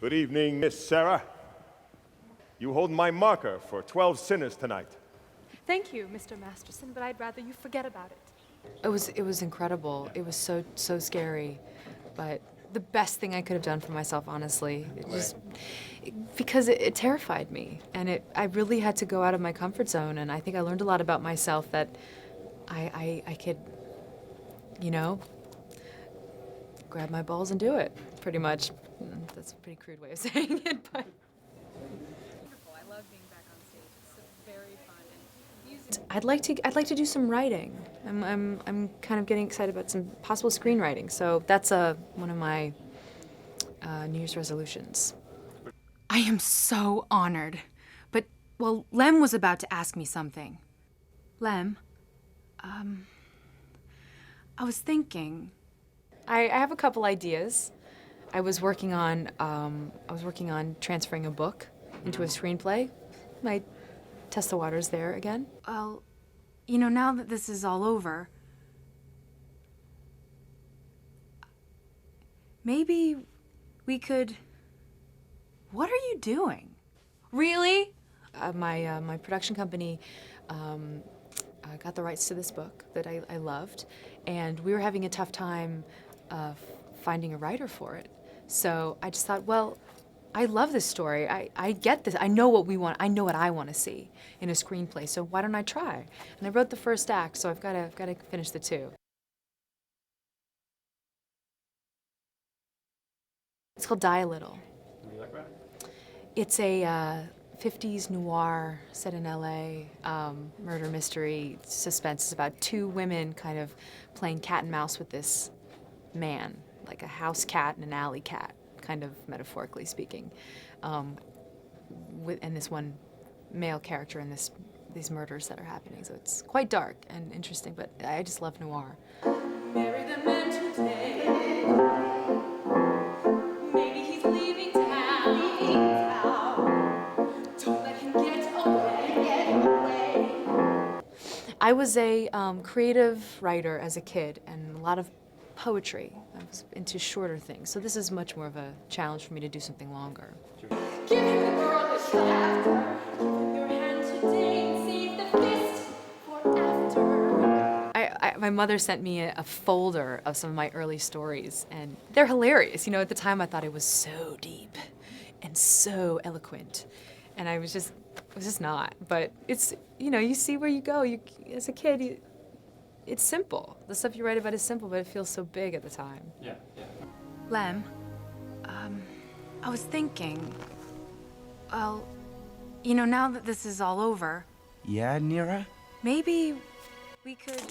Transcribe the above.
Good evening, Miss Sarah. You hold my marker for 12 sinners tonight. Thank you, Mr. Masterson, but I'd rather you forget about it. It was incredible. It was so scary, but the best thing I could have done for myself, honestly. Because it terrified me, and I really had to go out of my comfort zone, and I think I learned a lot about myself that I could, you know, grab my balls and do it, pretty much. That's a pretty crude way of saying it, but. I love being back on stage. It's very fun. And music. I'd like to do some writing. I'm kind of getting excited about some possible screenwriting. So that's one of my New Year's resolutions. I am so honored. But, well, Lem was about to ask me something. Lem, I was thinking. I have a couple ideas. I was working on transferring a book into a screenplay. Might test the waters there again. Well, you know, now that this is all over, maybe we could. What are you doing? Really? My production company got the rights to this book that I loved, and we were having a tough time finding a writer for it. So I just thought, well, I love this story. I get this. I know what we want. I know what I want to see in a screenplay. So why don't I try? And I wrote the first act, so I've got to finish the two. It's called Die a Little. You like that? It's a 50s noir set in LA, murder mystery suspense. It's about two women kind of playing cat and mouse with this man, like a house cat and an alley cat, kind of metaphorically speaking, and this one male character in these murders that are happening. So it's quite dark and interesting, but I just love noir. Marry the man today. Maybe he's leaving town. Don't let him get away. I was a creative writer as a kid, and a lot of poetry. I was into shorter things, so this is much more of a challenge for me to do something longer. Give him the girlish laughter. Give him your hand today and save the fist for after. My mother sent me a folder of some of my early stories, and they're hilarious. You know, at the time I thought it was so deep and so eloquent, and it was just not. But it's, you know, you see where you go. As a kid, it's simple. The stuff you write about is simple, but it feels so big at the time. Yeah. Lem, I was thinking. Well, you know, now that this is all over, Yeah, Nira? maybe we could.